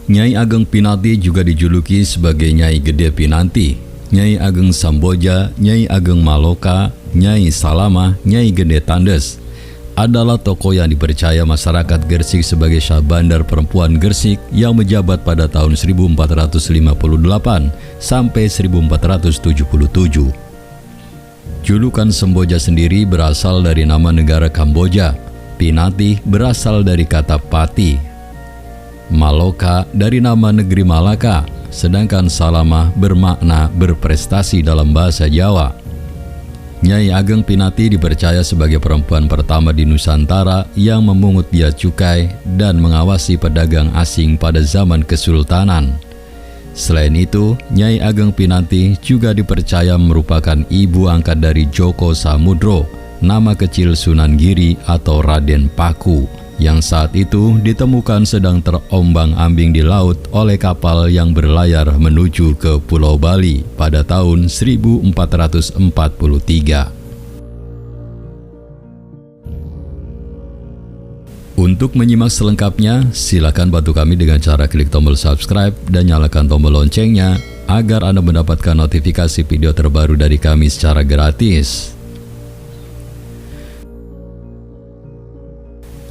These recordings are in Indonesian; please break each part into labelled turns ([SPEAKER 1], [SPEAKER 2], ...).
[SPEAKER 1] Nyai Ageng Pinati juga dijuluki sebagai Nyai Gede Pinanti, Nyai Ageng Samboja, Nyai Ageng Maloka, Nyai Salamah, Nyai Gede Tandes adalah tokoh yang dipercaya masyarakat Gresik sebagai Syahbandar perempuan Gresik yang menjabat pada tahun 1458 sampai 1477. Julukan Semboja sendiri berasal dari nama negara Kamboja, Pinati berasal dari kata pati, Maloka dari nama negeri Malaka, sedangkan Salamah bermakna berprestasi dalam bahasa Jawa. Nyai Ageng Pinati dipercaya sebagai perempuan pertama di Nusantara yang memungut bea cukai dan mengawasi pedagang asing pada zaman Kesultanan. Selain itu, Nyai Ageng Pinati juga dipercaya merupakan ibu angkat dari Joko Samudro, nama kecil Sunan Giri atau Raden Paku, yang saat itu ditemukan sedang terombang-ambing di laut oleh kapal yang berlayar menuju ke Pulau Bali pada tahun 1443. Untuk menyimak selengkapnya, silakan bantu kami dengan cara klik tombol subscribe dan nyalakan tombol loncengnya agar Anda mendapatkan notifikasi video terbaru dari kami secara gratis.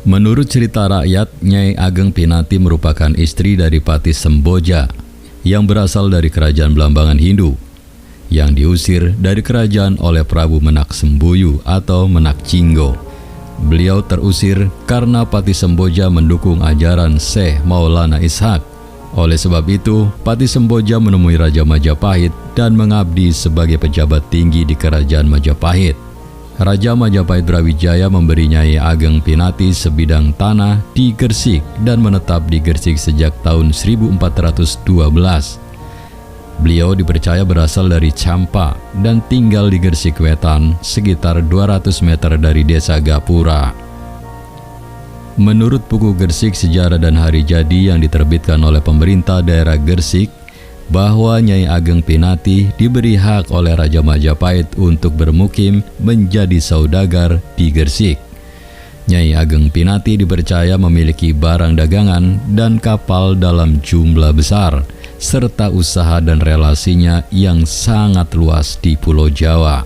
[SPEAKER 1] Menurut cerita rakyat, Nyai Ageng Pinati merupakan istri dari Pati Semboja yang berasal dari kerajaan Blambangan Hindu yang diusir dari kerajaan oleh Prabu Menak Sembuyu atau Menak Cinggo. Beliau terusir karena Pati Semboja mendukung ajaran Syekh Maulana Ishak. Oleh sebab itu, Pati Semboja menemui Raja Majapahit dan mengabdi sebagai pejabat tinggi di kerajaan Majapahit. Raja Majapahit Brawijaya memberi Nyai Ageng Pinati sebidang tanah di Gresik dan menetap di Gresik sejak tahun 1412. Beliau dipercaya berasal dari Campa dan tinggal di Gresik Wetan, sekitar 200 meter dari desa Gapura. Menurut buku Gresik Sejarah dan Hari Jadi yang diterbitkan oleh pemerintah daerah Gresik, bahwa Nyai Ageng Pinati diberi hak oleh Raja Majapahit untuk bermukim menjadi saudagar di Gresik. Nyai Ageng Pinati dipercaya memiliki barang dagangan dan kapal dalam jumlah besar, serta usaha dan relasinya yang sangat luas di Pulau Jawa.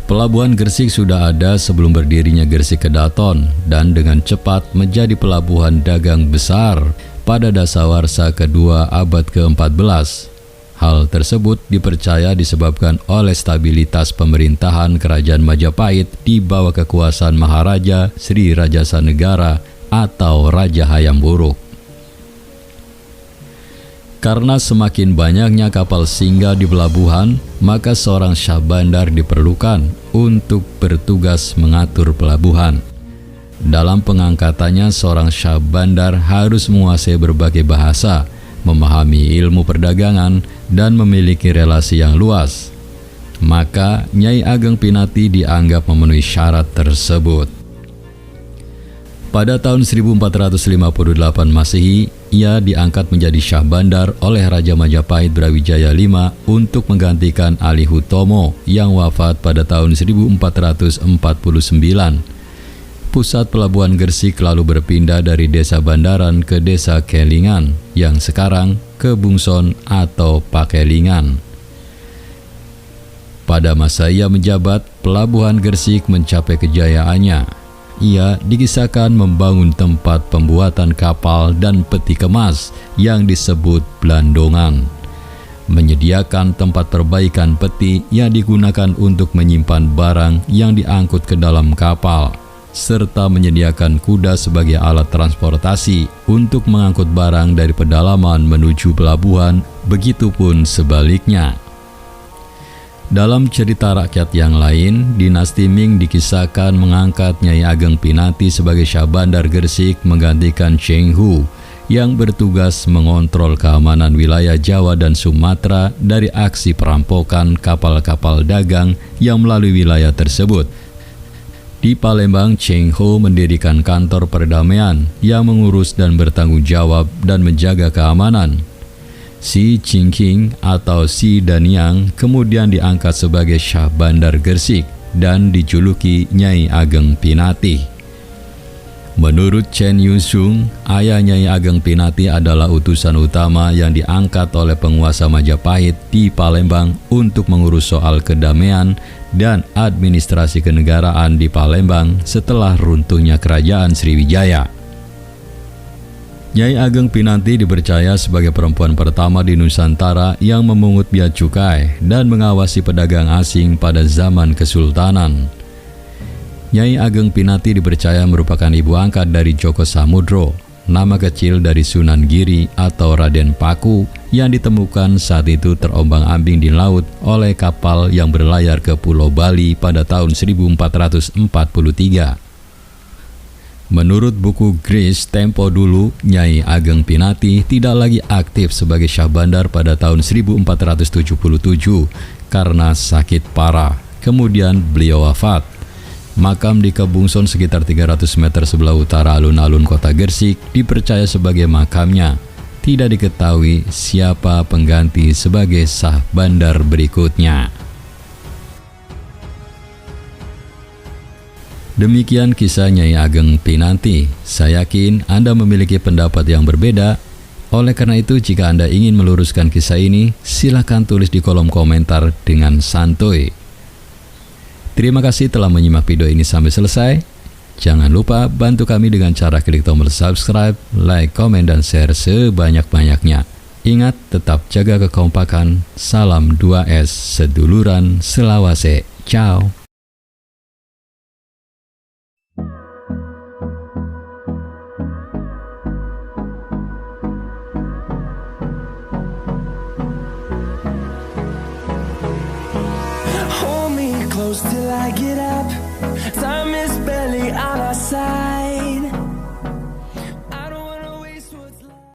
[SPEAKER 1] Pelabuhan Gresik sudah ada sebelum berdirinya Gresik Kedaton dan dengan cepat menjadi pelabuhan dagang besar pada dasawarsa kedua abad ke-14. Hal tersebut dipercaya disebabkan oleh stabilitas pemerintahan Kerajaan Majapahit di bawah kekuasaan Maharaja Sri Rajasa Negara atau Raja Hayam Wuruk. Karena semakin banyaknya kapal singgah di pelabuhan, maka seorang syahbandar diperlukan untuk bertugas mengatur pelabuhan. Dalam pengangkatannya, seorang syahbandar harus menguasai berbagai bahasa, memahami ilmu perdagangan, dan memiliki relasi yang luas. Maka, Nyai Ageng Pinati dianggap memenuhi syarat tersebut. Pada tahun 1458 Masehi, ia diangkat menjadi syahbandar oleh Raja Majapahit Brawijaya V untuk menggantikan Ali Hutomo yang wafat pada tahun 1449. Pusat pelabuhan Gresik lalu berpindah dari desa Bandaran ke desa Kelingan yang sekarang Kebungson atau Pakelingan. Pada masa ia menjabat, pelabuhan Gresik mencapai kejayaannya. Ia dikisahkan membangun tempat pembuatan kapal dan peti kemas yang disebut Blandongan, menyediakan tempat perbaikan peti yang digunakan untuk menyimpan barang yang diangkut ke dalam kapal, serta menyediakan kuda sebagai alat transportasi untuk mengangkut barang dari pedalaman menuju pelabuhan, begitupun sebaliknya. Dalam cerita rakyat yang lain, dinasti Ming dikisahkan mengangkat Nyai Ageng Pinati sebagai syahbandar Gresik menggantikan Cheng Hu yang bertugas mengontrol keamanan wilayah Jawa dan Sumatera dari aksi perampokan kapal-kapal dagang yang melalui wilayah tersebut. Di Palembang, Cheng Ho mendirikan kantor perdamaian yang mengurus dan bertanggung jawab dan menjaga keamanan. Si Chingking atau Si Daniang kemudian diangkat sebagai Syahbandar Gresik dan dijuluki Nyai Ageng Pinati. Menurut Chen Yusung, ayah Nyai Ageng Pinati adalah utusan utama yang diangkat oleh penguasa Majapahit di Palembang untuk mengurus soal kedamaian dan administrasi kenegaraan di Palembang setelah runtuhnya kerajaan Sriwijaya. Nyai Ageng Pinati dipercaya sebagai perempuan pertama di Nusantara yang memungut bea cukai dan mengawasi pedagang asing pada zaman Kesultanan. Nyai Ageng Pinati dipercaya merupakan ibu angkat dari Joko Samudro, nama kecil dari Sunan Giri atau Raden Paku yang ditemukan saat itu terombang-ambing di laut oleh kapal yang berlayar ke Pulau Bali pada tahun 1443. Menurut buku Gris Tempo dulu, Nyai Ageng Pinati tidak lagi aktif sebagai Syah Bandar pada tahun 1477 karena sakit parah. Kemudian beliau wafat. Makam di Kebungson sekitar 300 meter sebelah utara alun-alun kota Gresik dipercaya sebagai makamnya. Tidak diketahui siapa pengganti sebagai Syah Bandar berikutnya. Demikian kisah Nyai Ageng Pinati. Saya yakin Anda memiliki pendapat yang berbeda. Oleh karena itu, jika Anda ingin meluruskan kisah ini, silakan tulis di kolom komentar dengan santuy. Terima kasih telah menyimak video ini sampai selesai. Jangan lupa bantu kami dengan cara klik tombol subscribe, like, komen, dan share sebanyak-banyaknya. Ingat, tetap jaga kekompakan. Salam 2S seduluran Selawase. Ciao.
[SPEAKER 2] Hold me close till I get up.